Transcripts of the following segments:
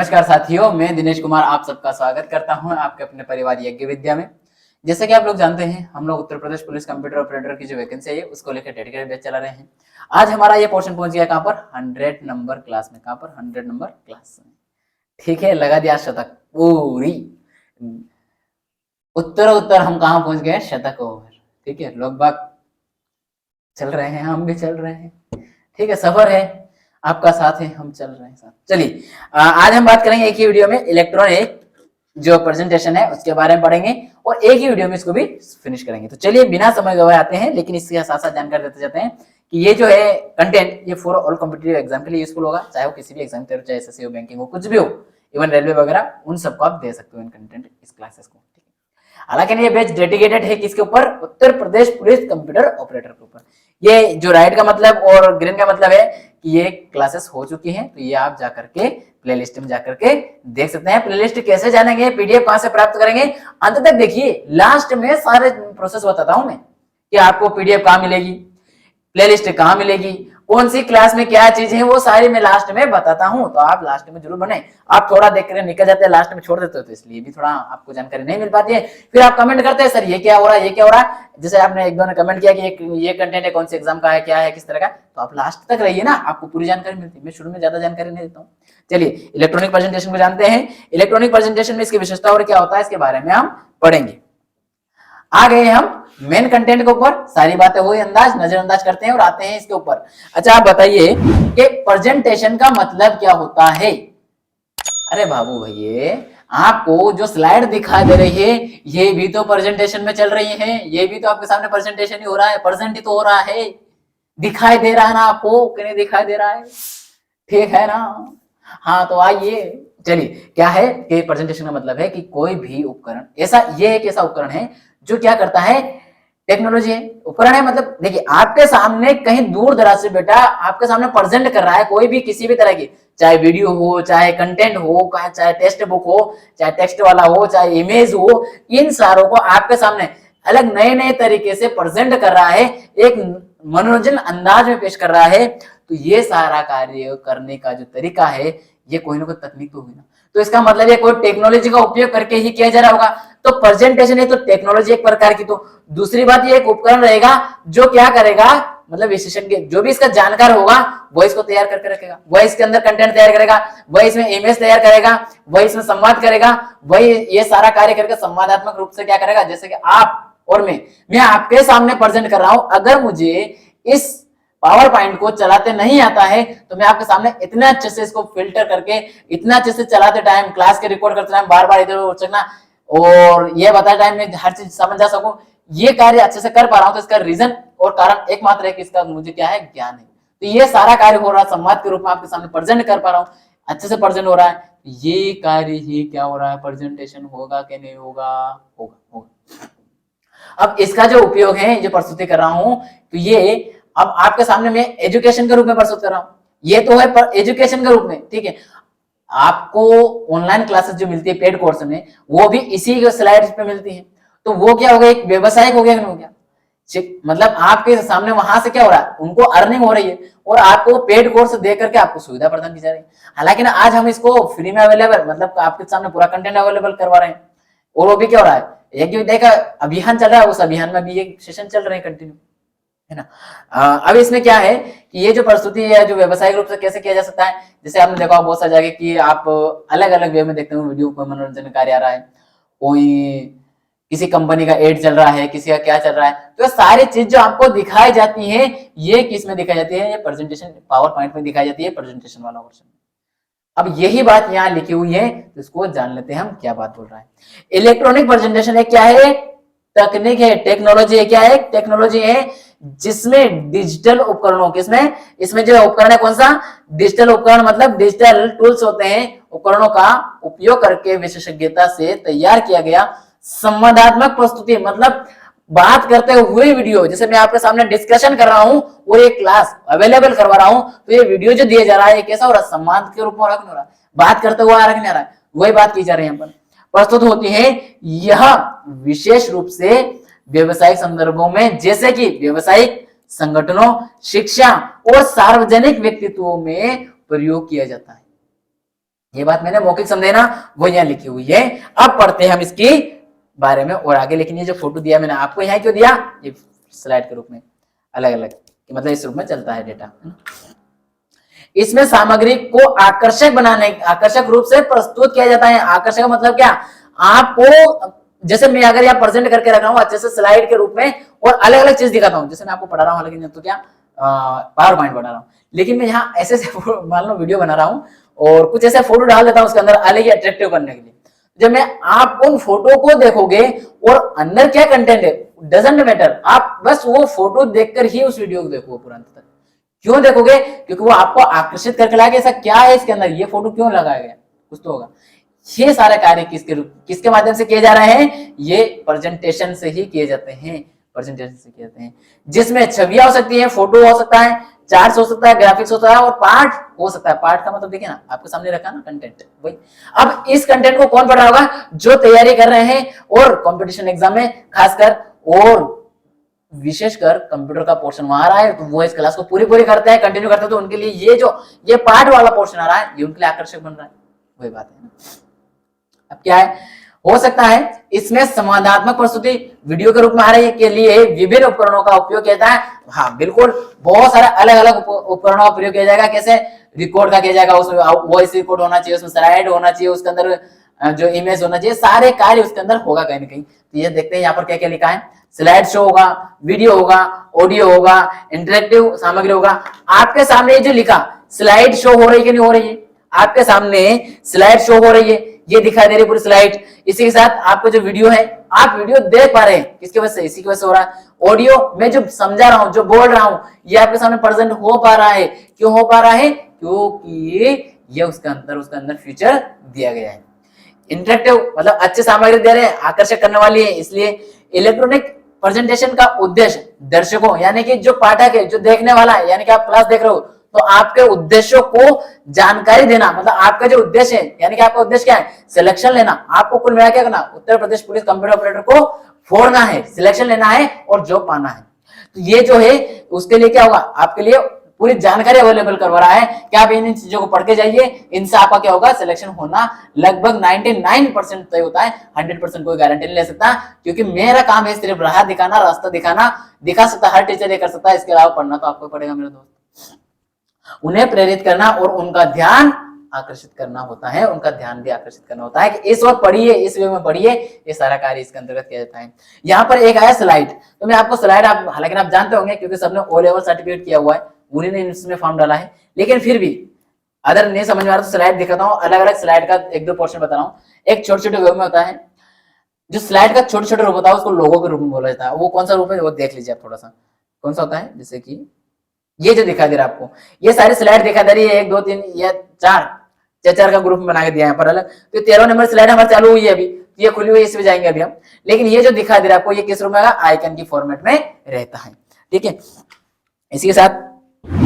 नमस्कार साथियों, मैं दिनेश कुमार आप सबका स्वागत करता हूं आपके अपने परिवार यज्ञ विद्या में। जैसे कि आप लोग जानते हैं, हम लोग Uttar Pradesh police computer operator की जो वैकेंसी है उसको लेकर डेडिकेटेड बैच चला रहे हैं। आज हमारा ये पोर्शन पहुंच गया कहां पर? 100 नंबर क्लास में। कहां पर? 100 नंबर क्लास में। ठीक है, लगा दिया शतक पूरी। उत्तर हम कहां पहुंच गए? शतक ओवर। ठीक है, लोग बाग चल रहे हैं, हम भी चल रहे हैं। ठीक है, सफर है, आपका साथ है, हम चल रहे हैं साथ। चलिए, आज हम बात करेंगे एक ही वीडियो में इलेक्ट्रॉनिक जो प्रेजेंटेशन है उसके बारे में पढ़ेंगे और एक ही वीडियो में इसको भी फिनिश करेंगे। तो चलिए बिना समय गवाए आते हैं, लेकिन इसके साथ साथ जानकारी देते जाते हैं कि ये जो है कंटेंट ये फॉर ऑल कॉम्पिटिटिव एग्जाम के लिए यूजफुल होगा, चाहे वो किसी भी एग्जाम के, चाहे एसएससी हो, बैंकिंग हो, कुछ भी हो, इवन रेलवे वगैरह, उन सबको आप दे सकते हो इन कंटेंट इस क्लासेस को। हालांकि ये बैच डेडिकेटेड है किसके ऊपर? Uttar Pradesh police computer operator के ऊपर। ये जो राइट का मतलब और ग्रीन का मतलब है कि ये क्लासेस हो चुकी हैं, तो ये आप जाकर के प्लेलिस्ट में जाकर के देख सकते हैं। प्लेलिस्ट कैसे जानेंगे, पीडीएफ कहां से प्राप्त करेंगे, अंत तक देखिए। लास्ट में सारे प्रोसेस बताता हूं मैं कि आपको पीडीएफ कहां मिलेगी, प्लेलिस्ट कहां मिलेगी, कौन सी क्लास में क्या चीज है, वो सारी मैं लास्ट में बताता हूं। तो आप लास्ट में जरूर बने। आप थोड़ा देख कर निकल जाते हैं, लास्ट में छोड़ देते हो, तो इसलिए भी थोड़ा आपको जानकारी नहीं मिल पाती है। फिर आप कमेंट करते हैं, सर ये क्या हो रहा है, ये क्या हो रहा है। जैसे आपने एक दो ने कमेंट किया कि ये कंटेंट है, कौन से एग्जाम का है, क्या है, किस तरह का, तो आप लास्ट तक रहिए ना, आपको पूरी जानकारी मिलती है। मैं शुरू में ज्यादा जानकारी नहीं देता हूँ। चलिए इलेक्ट्रॉनिक प्रेजेंटेशन को जानते हैं। इलेक्ट्रॉनिक प्रेजेंटेशन में इसकी विशेषता और क्या होता है, इसके बारे में हम पढ़ेंगे। आ गए हम मेन कंटेंट के ऊपर। सारी बातें हुई अंदाज, नजरअंदाज करते हैं और आते हैं इसके ऊपर। अच्छा, आप बताइए कि प्रेजेंटेशन का मतलब क्या होता है। अरे बाबू भैया, आपको जो स्लाइड दिखाई दे रही है ये भी तो प्रेजेंटेशन में चल रही है, ये भी तो आपके सामने प्रेजेंटेशन ही हो रहा है, प्रेजेंट ही तो हो रहा है। दिखाई दे रहा है ना आपको कि नहीं दिखाई दे रहा है? ठीक है ना? हाँ, तो आइए चलिए, क्या है कि प्रेजेंटेशन का मतलब है कि कोई भी उपकरण ऐसा, ये एक ऐसा उपकरण है जो क्या करता है, टेक्नोलॉजी है, उपकरण है। मतलब देखिए, आपके सामने कहीं दूर दराज से बेटा आपके सामने प्रेजेंट कर रहा है कोई भी किसी भी तरह की, चाहे वीडियो हो, चाहे कंटेंट हो, चाहे टेक्स्ट बुक हो, चाहे टेक्स्ट वाला हो, चाहे इमेज हो, इन सारों को आपके सामने अलग नए नए तरीके से प्रेजेंट कर रहा है, एक मनोरंजन अंदाज में पेश कर रहा है। तो ये सारा कार्य करने का जो तरीका है, ये कोई ना कोई तकनीक तो हुई ना, तो इसका मतलब ये कोई टेक्नोलॉजी का उपयोग करके ही किया जा रहा होगा। तो प्रेजेंटेशन है तो टेक्नोलॉजी एक प्रकार की। तो दूसरी बात, ये एक उपकरण रहेगा जो क्या करेगा, मतलब विशेषज्ञ जो भी इसका जानकार होगा वो इसको तैयार करके रखेगा, वह इसके अंदर कंटेंट तैयार करेगा, वह इसमें इमेज तैयार करेगा, वह इसमें संवाद करेगा, वही ये सारा कार्य करके संवादात्मक रूप से क्या करेगा। जैसे कि आप और मैं आपके सामने प्रेजेंट कर रहा हूं, अगर मुझे इस पावर पॉइंट को चलाते नहीं आता है तो मैं आपके सामने इतने अच्छे से इसको फिल्टर करके, इतना अच्छे से चलाते टाइम, क्लास के रिकॉर्ड करते टाइम बार बार इधर उधर चलना और ये बताते टाइम में हर चीज समझ जा सकूं, ये कार्य अच्छे से कर पा रहा हूं। तो इसका रीजन और कारण एकमात्र है कि इसका मुझे क्या है, ज्ञान है। तो ये सारा कार्य हो रहा है संवाद के रूप में आपके सामने प्रेजेंट कर पा रहा हूँ, अच्छे से प्रेजेंट हो रहा है। ये कार्य ही क्या हो रहा है, प्रेजेंटेशन होगा कि नहीं होगा? होगा, होगा। अब इसका जो उपयोग है, जो प्रस्तुति कर रहा हूं, तो ये अब आपके सामने मैं एजुकेशन के रूप में प्रस्तुत कर रहा हूं। ये तो है पर एजुकेशन के रूप में, ठीक है। आपको ऑनलाइन क्लासेस जो मिलती है पेड कोर्स में, वो भी इसी स्लाइड्स पे मिलती है। तो वो क्या हो गया, एक व्यवसायिक हो गया कि नहीं हो गया? मतलब आपके सामने वहां से क्या हो रहा है, उनको अर्निंग हो रही है और आपको पेड कोर्स दे करके आपको सुविधा प्रदान की जा रही है। हालांकि ना आज हम इसको फ्री में अवेलेबल, मतलब आपके सामने पूरा कंटेंट अवेलेबल करवा रहे हैं। और वो भी क्या हो रहा है, एक जो देखा अभियान चल रहा है, उस अभियान में भी ये सेशन चल रहे हैं कंटिन्यू, है ना। अब इसमें क्या है कि ये जो प्रस्तुति है जो व्यवसायिक रूप से कैसे किया जा सकता है, जैसे आपने देखा बहुत सारी जगह कि आप अलग अलग वे में देखते हो, वीडियो को मनोरंजन कार्य आ रहा है, कोई किसी कंपनी का एड चल रहा है, किसी का क्या चल रहा है, तो सारी चीज जो आपको दिखाई जाती है, ये किस में दिखाई जाती है, ये प्रेजेंटेशन पावर पॉइंट में दिखाई जाती है, प्रेजेंटेशन वाला वर्जन। अब यही बात यहाँ लिखी हुई है, तो इसको जान लेते हैं हम क्या बात बोल रहा है। इलेक्ट्रॉनिक प्रेजेंटेशन है, क्या है, तकनीक है, टेक्नोलॉजी है। क्या है, टेक्नोलॉजी है जिसमें डिजिटल उपकरणों, किसमें, इसमें जो उपकरण है कौन सा, डिजिटल उपकरण, मतलब डिजिटल टूल्स होते हैं, उपकरणों का उपयोग करके विशेषज्ञता से तैयार किया गया संवादात्मक प्रस्तुति, मतलब बात करते हुए वीडियो। जैसे मैं आपके सामने डिस्कशन कर रहा हूं और ये क्लास अवेलेबल करवा रहा हूं, तो ये वीडियो जो दिया जा रहा है ये कैसा हो रहा है, संवाद के रूप में हो रहा है, बात करते हुए आ रहा है, वही बात की जा रही है यहाँ पर, प्रस्तुत होती है। यह विशेष रूप से व्यवसायिक संदर्भों में, जैसे कि व्यवसायिक संगठनों, शिक्षा और सार्वजनिक व्यक्तित्वों में प्रयोग किया जाता है। ये बात मैंने मौखिक समझे ना, वो यहाँ लिखी हुई है। अब पढ़ते हैं हम इसकी बारे में और आगे। लेकिन ये जो फोटो दिया मैंने आपको यहाँ क्यों दिया, ये स्लाइड के रूप में अलग अलग, मतलब इस रूप में चलता है डेटा। इसमें सामग्री को आकर्षक बनाने, आकर्षक रूप से प्रस्तुत किया जाता है। आकर्षक मतलब क्या, आपको जैसे मैं अगर यहाँ प्रेजेंट करके रख रहा हूँ अच्छे से स्लाइड के रूप में और अलग अलग चीज दिखाता हूँ, जैसे मैं आपको पढ़ा रहा हूँ, लेकिन तो क्या पावर पॉइंट बना रहा हूँ, लेकिन मैं यहाँ ऐसे मान लो वीडियो बना रहा हूँ और कुछ ऐसे फोटो डाल देता हूँ उसके अंदर अलग ही अट्रैक्टिव करने के लिए। जब मैं आप उन फोटो को देखोगे और अंदर क्या कंटेंट है डजंट मैटर, आप बस वो फोटो देखकर ही उस वीडियो को देखो पूरा अंत तक। क्यों देखोगे, क्योंकि वो आपको आकर्षित करके लाएगा, ऐसा क्या है इसके अंदर, ये फोटो क्यों लगाया गया, कुछ तो होगा। ये सारे कार्य किसके माध्यम से किए जा रहे हैं, ये प्रेजेंटेशन से ही किए जाते हैं, प्रेजेंटेशन से किए जाते हैं, जिसमें छवियां हो सकती है, फोटो हो सकता है, चार्ट्स हो सकता है, ग्राफिक्स होता है और पार्ट हो सकता है। पार्ट का मतलब देखिए ना, आपके सामने रखा ना कंटेंट वही। अब इस कंटेंट को कौन पढ़ रहा होगा, जो तैयारी कर रहे हैं और कंपटीशन एग्जाम में खासकर और विशेषकर कंप्यूटर का पोर्शन वहां आ रहा है, तो वो इस क्लास को पूरी करते हैं, कंटिन्यू करते हैं, तो उनके लिए ये पार्ट वाला पोर्शन आ रहा है, ये उनके लिए आकर्षक बन रहा है, वही बात है ना। अब क्या है, हो सकता है इसमें संवादात्मक प्रस्तुति वीडियो के रूप में आ रही है, के लिए विभिन्न उपकरणों का उपयोग किया जाता है। हाँ बिल्कुल, बहुत सारे अलग अलग उपकरणों का प्रयोग किया जाएगा। कैसे, रिकॉर्ड का किया जाएगा, उसमें वॉइस रिकॉर्ड होना चाहिए, उसमें स्लाइड होना चाहिए, उसके अंदर जो इमेज होना चाहिए, सारे कार्य उसके अंदर होगा कहीं ना कहीं। तो ये देखते हैं यहाँ पर क्या क्या लिखा है, स्लाइड शो होगा, वीडियो होगा, ऑडियो होगा, इंटरेक्टिव सामग्री होगा। आपके सामने जो लिखा स्लाइड शो हो रही है कि नहीं हो रही है, आपके सामने स्लाइड शो हो रही है, ये दिखाई दे रही है पूरी स्लाइड। इसी के साथ आपको जो वीडियो है, आप वीडियो देख पा रहे हैं, किसकी वजह से, इसी की वजह से हो रहा है। ऑडियो मैं जो समझा रहा हूं, जो बोल रहा हूं, ये आपके सामने प्रेजेंट हो पा रहा है। क्यों हो पा रहा है, क्योंकि ये उसके अंदर फीचर दिया गया है। इंटरेक्टिव मतलब अच्छे सामग्री दे रहे हैं, आकर्षक करने वाली है, इसलिए इलेक्ट्रॉनिक प्रेजेंटेशन का उद्देश्य दर्शकों यानी कि जो पाठक है, जो देखने वाला है, यानी कि आप क्लास देख रहे हो तो आपके उद्देश्यों को जानकारी देना, मतलब आपका जो उद्देश्य है, यानी कि आपका उद्देश्य क्या है, सिलेक्शन लेना। आपको कुल मिला क्या करना, Uttar Pradesh police computer operator को फोड़ना है, सिलेक्शन लेना है और जॉब पाना है। तो ये जो है उसके लिए क्या होगा, आपके लिए पूरी जानकारी अवेलेबल करवा रहा है कि आप इन चीजों को पढ़ के जाइए, इनसे आपका क्या होगा, सिलेक्शन होना लगभग 99% तय होता है। 100% कोई गारंटी नहीं ले सकता, क्योंकि मेरा काम है सिर्फ राह दिखाना, रास्ता दिखाना। दिखा सकता हर टीचर ये कर सकता है, इसके अलावा पढ़ना तो आपको पड़ेगा मेरे दोस्त। उन्हें प्रेरित करना और उनका ध्यान आकर्षित करना होता है, उनका ध्यान भी आकर्षित करना होता है कि इस वक्त पढ़िए, इस वे में पढ़िए। ये सारा कार्य इसके अंतर्गत किया जाता है। यहाँ पर एक आया स्लाइड, तो मैं आपको स्लाइड हालांकि आप जानते होंगे क्योंकि सबने ओ लेवल सर्टिफिकेट किया हुआ है, उन्हीं ने इसमें फॉर्म डाला है, लेकिन फिर भी अगर नहीं समझ में आ रहा तो स्लाइड दिखाता हूँ। अलग अलग स्लाइड का एक दो पोर्शन बता रहा हूँ। एक छोटे छोटे रूप में होता है, जो स्लाइड का छोटे छोटे रूप होता है उसको लोगो के रूप में बोला जाता है। वो कौन सा रूप है वो देख लीजिए आप थोड़ा सा, कौन सा होता है। जैसे कि ये जो दिखा दे रहा है आपको, ये सारी स्लाइड दिखा दे रही है, 1 2 3 या 4 का ग्रुप में बना के दिया है पर अलग। तो 13 नंबर स्लाइड हमारी चालू हुई है, अभी ये खुली हुई है, इसमें जाएंगे अभी हम। लेकिन ये जो दिखा दे रहा है आपको, ये किस रूप में आएगा, आइकन की फॉर्मेट में रहता है, ठीक है। इसी के साथ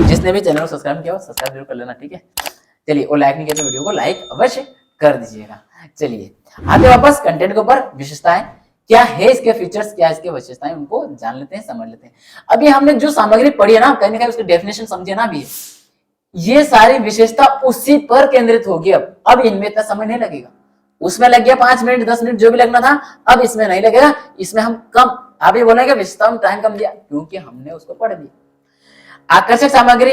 जिसने भी चैनल को सब्सक्राइब किया हो सब्सक्राइब जरूर कर लेना, ठीक है। चलिए, और लाइक नहीं किया तो वीडियो को लाइक अवश्य कर दीजिएगा। चलिए आते वापस कंटेंट के ऊपर, विशेषताएं क्या है, इसके फीचर्स क्या है, इसके विशेषताएं, उनको जान लेते हैं, समझ लेते हैं। अभी हमने जो सामग्री पढ़ी है ना, कहीं ना कहीं उसकी डेफिनेशन समझे ना भी, ये सारी विशेषता उसी पर केंद्रित होगी। अब इनमें इतना समय नहीं लगेगा, उसमें लग गया 5 मिनट 10 मिनट जो भी लगना था, अब इसमें नहीं लगेगा। इसमें हम कम, आप ये बोलेंगे विशेषता में टाइम कम दिया, क्योंकि हमने उसको पढ़ दिया। आकर्षक सामग्री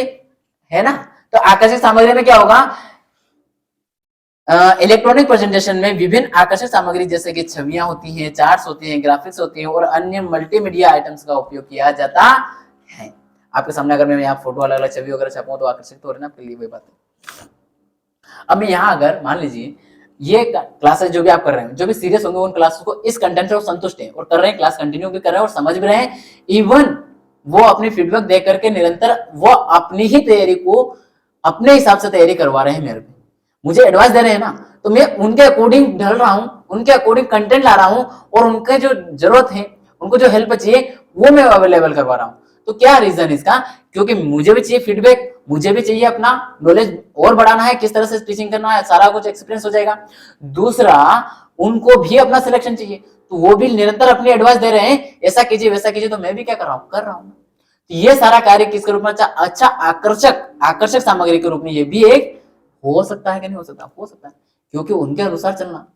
है ना, तो आकर्षक सामग्री में क्या होगा, इलेक्ट्रॉनिक प्रेजेंटेशन में विभिन्न आकर्षक सामग्री जैसे कि छवियां होती हैं, चार्ट्स होती हैं, ग्राफिक्स होती हैं और अन्य मल्टीमीडिया आइटम्स का उपयोग किया जाता है। आपके सामने अगर मैं यहाँ फोटो अलग अलग छवि वगैरह छापूं तो आकर्षक तो हो रहे ना आपके लिए, वही बात है। अब मैं यहाँ अगर मान लीजिए ये क्लासेस जो भी आप कर रहे हैं, जो भी सीरियस होंगे उन क्लासेस को इस कंटेंट से संतुष्ट है और कर रहे हैं, क्लास कंटिन्यू भी कर रहे हैं और समझ भी रहे हैं, इवन वो अपनी फीडबैक दे करके निरंतर वो अपनी ही तैयारी को अपने हिसाब से तैयारी करवा रहे हैं, मेरे पे मुझे एडवाइस दे रहे हैं ना, तो मैं उनके अकॉर्डिंग ढल रहा हूँ, उनके अकॉर्डिंग कंटेंट ला रहा हूँ और उनके जो जरूरत है, उनको जो हेल्प चाहिए वो मैं अवेलेबल करवा रहा हूँ। तो क्या रीजन इसका, क्योंकि मुझे भी चाहिए फीडबैक, मुझे भी चाहिए अपना नॉलेज और बढ़ाना है, किस तरह से टीचिंग करना है, सारा कुछ एक्सपीरियंस हो जाएगा। दूसरा, उनको भी अपना सिलेक्शन चाहिए, तो वो भी निरंतर अपनी एडवाइस दे रहे हैं, ऐसा कीजिए वैसा कीजिए, तो मैं भी क्या कर रहा हूँ, कर रहा हूँ। तो ये सारा कार्य किसके रूप में, अच्छा आकर्षक सामग्री के रूप में ये भी एक हो सकता है कि नहीं हो सकता? हो सकता है, क्योंकि उनके अनुसार चलना,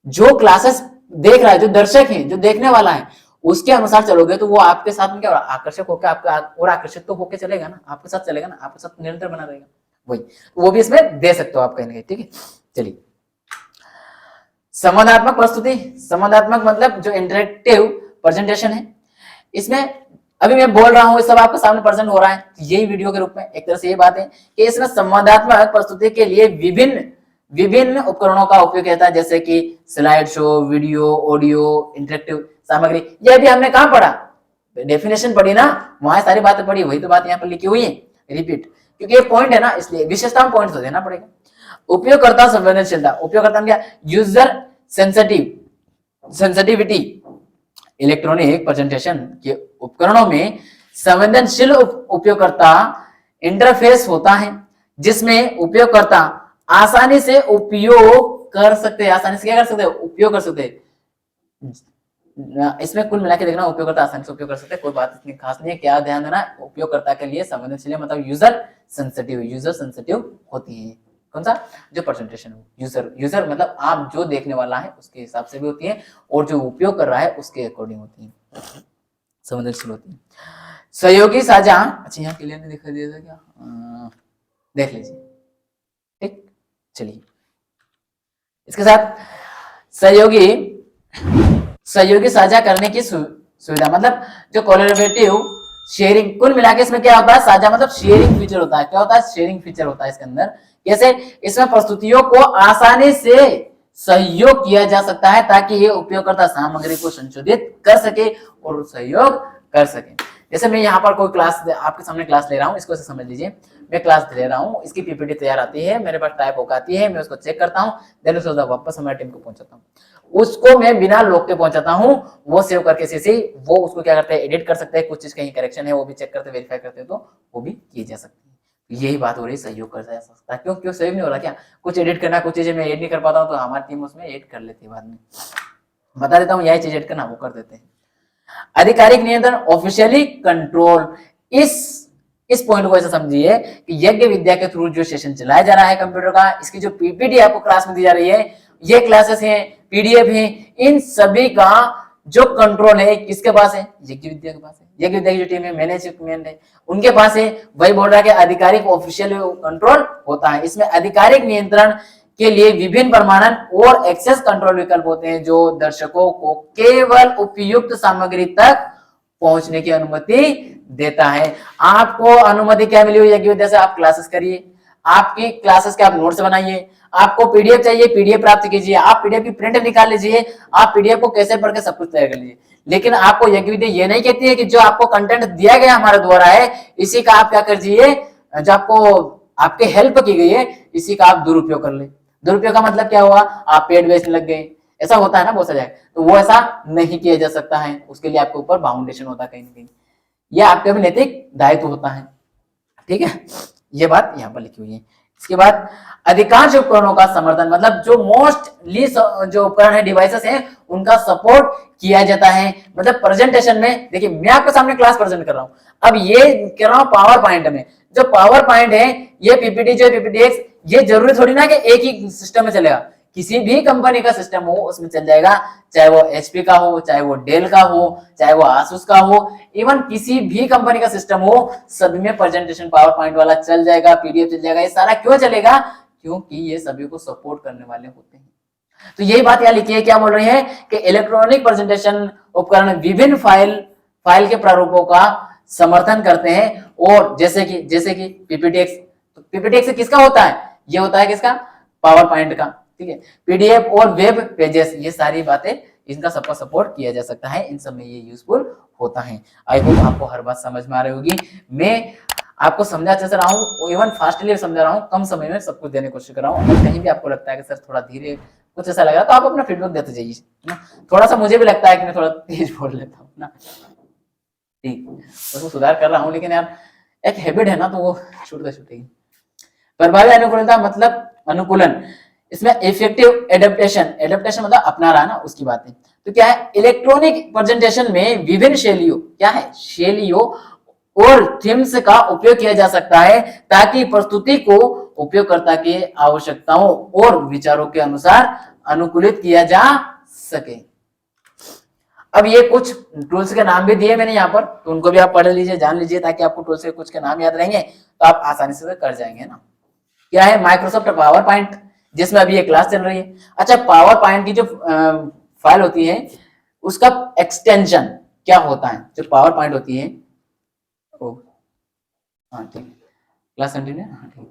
जो क्लासेस देख रहा है, जो दर्शक है, जो देखने वाला है, उसके अनुसार चलोगे तो वो आपके साथ में क्या होगा, आकर्षक होकर आपका और आकर्षित तो होके चलेगा ना, आपके साथ चलेगा ना, आपके साथ निरंतर बना रहेगा। वही वो भी इसमें दे सकते हो आप कहीं ना कहीं। ठीक है, चलिए संवादात्मक प्रस्तुति। संवादात्मक मतलब जो इंटरेक्टिव प्रेजेंटेशन है, इसमें अभी मैं बोल रहा हूं, सब आपके सामने प्रेजेंट हो रहा है, यही वीडियो के रूप में। एक तरह से ये बात है कि इसमें संवादात्मक प्रस्तुति के लिए विभिन्न विभिन्न उपकरणों का उपयोग होता है, जैसे कि slide show, video, audio, interactive सामग्री। ये भी हमने कहां पढ़ा, डेफिनेशन पढ़ी ना, वहां सारी बातें पढ़ी, वही तो बात यहाँ पर लिखी हुई है, रिपीट, क्योंकि ये पॉइंट है ना, इसलिए विशेषता पॉइंट तो देना पड़ेगा। उपयोगकर्ता संवेदनशीलता, उपयोगकर्ता क्या, यूजर सेंसिटिविटी। इलेक्ट्रॉनिक प्रेजेंटेशन के उपकरणों में संवेदनशील उपयोगकर्ता इंटरफेस होता है, जिसमें उपयोगकर्ता आसानी से उपयोग कर सकते हैं, आसानी से क्या कर सकते हैं, उपयोग कर सकते हैं। इसमें कुल मिला के देखना, उपयोगकर्ता आसानी से उपयोग कर सकते हैं, कोई बात इतनी खास नहीं है। क्या ध्यान देना, उपयोगकर्ता के लिए संवेदनशील मतलब यूजर सेंसिटिव होती है। कौन सा, जो प्रेजेंटेशन यूजर मतलब आप जो देखने वाला है उसके हिसाब से भी होती है, और जो उपयोग कर रहा है उसके अकॉर्डिंग होती है, संवेदनशील होती है। सहयोगी साझा, अच्छा यहाँ क्लियर नहीं दिखाई दे रहा क्या, देख लीजिए। ठीक, चलिए इसके साथ सहयोगी साझा करने की सुविधा, मतलब जो कोलैबोरेटिव शेयरिंग, कुल मिला के इसमें क्या होता है, साझा मतलब शेयरिंग फीचर होता है। क्या होता है, शेयरिंग फीचर होता है इसके अंदर। जैसे इसमें प्रस्तुतियों को आसानी से सहयोग किया जा सकता है, ताकि ये उपयोगकर्ता सामग्री को संशोधित कर सके और सहयोग कर सके। जैसे मैं यहाँ पर कोई क्लास आपके सामने क्लास ले रहा हूँ, इसको समझ लीजिए, मैं क्लास ले रहा हूँ, इसकी पीपीटी तैयार आती है, मेरे पास टाइप होकर आती है, मैं उसको चेक करता हूँ, देन उसको वापस हमारे टीम को पहुंचाता हूँ, उसको मैं बिना लॉक के पहुंचाता हूँ, वो सेव करके सीसी वो उसको क्या करते हैं, एडिट कर सकते हैं, कुछ चीज कहीं करेक्शन है वो भी चेक करते, वेरीफाई करते हैं, तो वो भी किए जा सकते हैं। यही बात हो रही है, सहयोग कर सकता है। क्यों सहयोग नहीं हो रहा, क्या कुछ एडिट करना, कुछ चीजें मैं एड नहीं कर पाता हूँ, तो हमारी टीम उसमें एड कर लेती है, बाद में बता देता हूँ यही चीज एड करना, वो कर देते हैं। आधिकारिक नियंत्रण, ऑफिशियली कंट्रोल। इस पॉइंट को ऐसा समझिए कि यज्ञ विद्या के थ्रू जो सेशन चलाया जा रहा है कंप्यूटर का, इसकी जो पीपीटी आपको क्लास में दी जा रही है, ये क्लासेस हैं, पीडीएफ है, इन सभी का जो कंट्रोल है किसके पास है, यज्ञ विद्या के पास है। यज्ञ विद्या की जो टीम है, मैनेजमेंट है, उनके पास है। वही बोल रहा है कि आधिकारिक ऑफिशियल कंट्रोल होता है। इसमें आधिकारिक नियंत्रण के लिए विभिन्न प्रमाणन और एक्सेस कंट्रोल विकल्प होते हैं, जो दर्शकों को केवल उपयुक्त सामग्री तक पहुंचने की अनुमति देता है। आपको अनुमति क्या मिली हुई यज्ञ विद्या से, आप क्लासेस करिए, आपकी क्लासेस के आप नोट्स बनाइए, आपको पीडीएफ चाहिए पीडीएफ प्राप्त कीजिए, आप पीडीएफ की प्रिंट निकाल लीजिए, आप पीडीएफ को कैसे पढ़ के सब कुछ तैयार कर लीजिए। लेकिन आपको यज्ञ विद्या ये नहीं कहती है कि जो आपको कंटेंट दिया गया हमारे द्वारा है, इसी का आप क्या करिए, जो आपको आपके हेल्प की गई है, इसी का आप दुरुपयोग कर ले। दुरुपयोग का मतलब क्या हुआ, आप पेड बेचने लग गए, ऐसा होता है ना बहुत सारे, तो वो ऐसा नहीं किया जा सकता है। उसके लिए आपके ऊपर बाउंडेशन होता है कहीं ना कहीं, यह आपका भी नैतिक दायित्व होता है। ठीक है, ये बात यहाँ पर लिखी हुई है। इसके बाद अधिकांश उपकरणों का समर्थन, मतलब जो मोस्टली जो उपकरण है, डिवाइसेस हैं, उनका सपोर्ट किया जाता है। मतलब प्रेजेंटेशन में देखिए, मैं आपके सामने क्लास प्रेजेंट कर रहा हूं, अब ये कर रहा हूं पावर पॉइंट में। जो पावर पॉइंट है, ये पीपीटी जो पीपीटीएक्स, ये जरूरी थोड़ी ना कि एक ही सिस्टम में चलेगा, किसी भी कंपनी का सिस्टम हो उसमें चल जाएगा, चाहे वो एचपी का हो, चाहे वो डेल का हो, चाहे वो आसूस का हो, इवन किसी भी कंपनी का सिस्टम हो, सभी में प्रेजेंटेशन पावर पॉइंट वाला चल जाएगा, पीडीएफ चल जाएगा। ये सारा क्यों चलेगा, क्योंकि ये सभी को सपोर्ट करने वाले होते हैं। तो यही बात यहाँ लिखी है, क्या बोल रही है कि इलेक्ट्रॉनिक प्रेजेंटेशन उपकरण विभिन्न फाइल के प्रारूपों का समर्थन करते हैं, और जैसे कि पीपीटीएक्स, तो पीपीटीएक्स किसका होता है, ये होता है किसका, पावर पॉइंट का। ठीक है, पीडीएफ और वेब पेजेस, ये सारी बातें इनका सबका सपोर्ट किया जा सकता है, इन सब में ये यूजफुल होता है। आई होप आपको हर बात समझ में आ रही होगी। मैं आपको समझा चल रहा हूँ, इवन फास्टली समझा रहा हूँ, कम समय में सब कुछ देने की कोशिश कर रहा हूँ। अगर कहीं भी आपको लगता है कि सर थोड़ा धीरे कुछ ऐसा लग रहा, तो आप अपना फीडबैक देते जाइए ना। थोड़ा सा मुझे भी लगता है कि मैं थोड़ा तेज बोल लेता हूँ ना, ठीक, उसको सुधार कर रहा हूँ, लेकिन यार एक हैबिट है ना, तो वो छूटेगी। प्रभावी अनुकूलता मतलब अनुकूलन, इसमें इफेक्टिव एडेप्टेशन मतलब अपना रहा ना, उसकी बात है। तो क्या है, इलेक्ट्रॉनिक प्रेजेंटेशन में विभिन्न शैलियों, क्या है, शैलियों और थीम्स का उपयोग किया जा सकता है, ताकि प्रस्तुति को उपयोगकर्ता की आवश्यकताओं और विचारों के अनुसार अनुकूलित किया जा सके। अब ये कुछ टूल्स के नाम भी दिए मैंने यहाँ पर, तो उनको भी आप पढ़ लीजिए, जान लीजिए, ताकि आपको टूल्स के कुछ के नाम याद रहेंगे तो आप आसानी से कर जाएंगे ना। क्या है? माइक्रोसॉफ्ट पावर पॉइंट, जिसमें अभी ये क्लास चल रही है। अच्छा, पावर पॉइंट की जो फाइल होती है उसका एक्सटेंशन क्या होता है? जो पावर पॉइंट होती है, हाँ ठीक, क्लास कंटिन्यू, हाँ ठीक।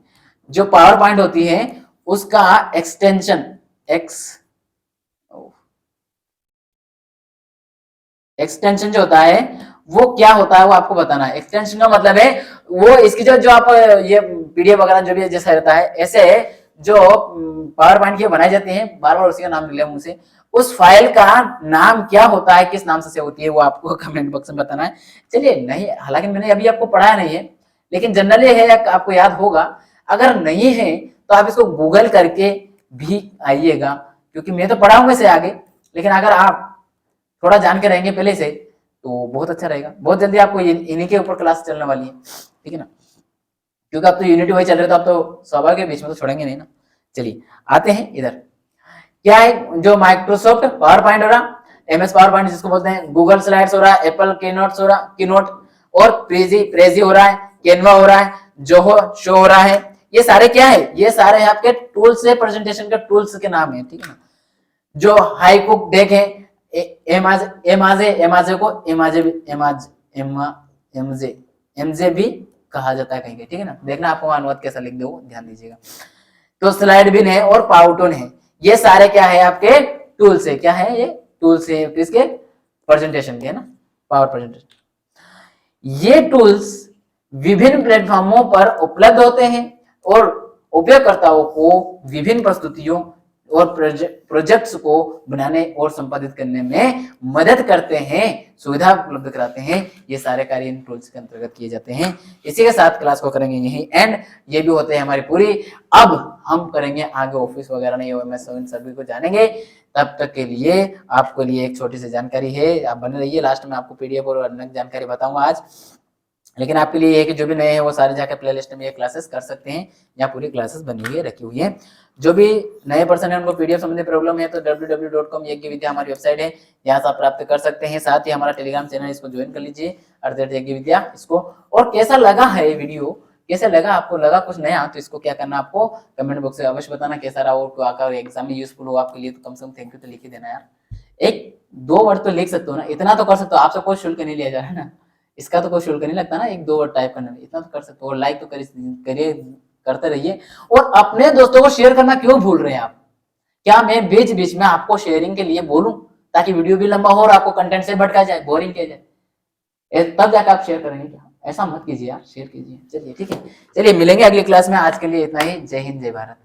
जो पावर पॉइंट होती है उसका एक्सटेंशन एक्सटेंशन जो होता है वो क्या होता है वो आपको बताना है। एक्सटेंशन का मतलब है वो इसकी जो आप ये पीडीएफ वगैरह जो भी जैसा रहता है, ऐसे जो पावर पॉइंट की बनाई जाती है, बार बार उसी का नाम लिया मुंह से, उस फाइल का नाम क्या होता है, किस नाम से होती है, वो आपको कमेंट बॉक्स में बताना है। चलिए, नहीं, हालांकि मैंने अभी आपको पढ़ाया नहीं है, लेकिन जनरली है, आपको याद होगा। अगर नहीं है तो आप इसको गूगल करके भी आइएगा, क्योंकि मैं तो पढ़ाऊंगा इसे आगे, लेकिन अगर आप थोड़ा जान के रहेंगे पहले से तो बहुत अच्छा रहेगा। बहुत जल्दी आपको इन्हीं के ऊपर क्लास चलने वाली है, ठीक है ना, क्योंकि आप तो यूनिटी वही चल रहे, तो आप तो स्वाभाविक के बीच में तो छोड़ेंगे नहीं ना। चलिए आते हैं इधर। क्या है? जो माइक्रोसॉफ्ट पावर पॉइंट हो रहा, एमएस पावर पॉइंट जिसको बोलते हैं, गूगल स्लाइड्स हो रहा है, एप्पल कीनोट हो रहा, कीनोट, और प्रेजी हो रहा है, कैनवा हो रहा है, जोहो शो हो रहा है। ये सारे क्या है? ये सारे आपके टूल्स है, प्रेजेंटेशन के टूल्स के नाम है, ठीक है ना। जो हाईकुक डेक है, एमाजे को एमजे भी कहा जाता है कहीं कहीं, ठीक है ना। देखना आपको अनुवाद कैसा लिख दो, ध्यान दीजिएगा। तो स्लाइड बिन है और पावरटोन है, ये सारे क्या है? आपके टूल्स है। क्या है? ये टूल्स है किसके? प्रेजेंटेशन के, है ना, पावर प्रेजेंटेशन। ये टूल्स विभिन्न प्लेटफॉर्मों पर उपलब्ध होते हैं और उपयोगकर्ताओं को विभिन्न प्रस्तुतियों और प्रोजेक्ट्स को बनाने और संपादित करने में मदद करते हैं, सुविधा उपलब्ध कराते हैं। ये सारे कार्य इन टूल्स के अंतर्गत किए जाते हैं। इसी के साथ क्लास को करेंगे यही एंड। ये भी होते हैं हमारी पूरी। अब हम करेंगे आगे ऑफिस वगैरह नहीं, ओएमएस सभी को जानेंगे। तब तक के लिए आपके लिए एक छोटी सी जानकारी है, आप बने रहिए, लास्ट में आपको पीडीएफ और अन्य जानकारी बताऊंगा आज। लेकिन आपके लिए है कि जो भी नए हैं वो सारे जाकर प्लेलिस्ट में ये क्लासेस कर सकते हैं, यहाँ पूरी क्लासेस बनी हुई है, रखी हुई है। जो भी नए पर्सन है उनको पीडीएफ संबंधी प्रॉब्लम है तो www.yज्ञविद्या हमारी वेबसाइट है, यहाँ से आप प्राप्त कर सकते हैं। साथ ही हमारा टेलीग्राम चैनल, इसको ज्वाइन कर लीजिए, @यज्ञविद्या इसको। और कैसा लगा है ये वीडियो, कैसे लगा आपको? लगा कुछ नया तो इसको क्या करना, आपको कमेंट बॉक्स में अवश्य बताना कैसा रहा, और आकर एग्जाम में यूजफुल हो आपके लिए तो कम से कम थैंक यू तो लिख ही देना यार। 1-2 वर्ड तो लिख सकते हो ना, इतना तो कर सकते हो। आपसे कोई शुल्क नहीं लिया जा रहा है ना, इसका तो कोई शुल्क नहीं लगता ना 1-2 वर्ड टाइप करने में, इतना तो कर सकते हो। और लाइक तो करिए, करते रहिए। और अपने दोस्तों को शेयर करना क्यों भूल रहे हैं आप? क्या मैं बीच बीच में आपको शेयरिंग के लिए बोलूं ताकि वीडियो भी लंबा हो और आपको कंटेंट से भटका जाए, बोरिंग किया जाए, तब जाकर आप शेयर करेंगे क्या? ऐसा मत कीजिए यार, शेयर कीजिए। चलिए ठीक है, चलिए मिलेंगे अगली क्लास में। आज के लिए इतना ही। जय हिंद, जय भारत।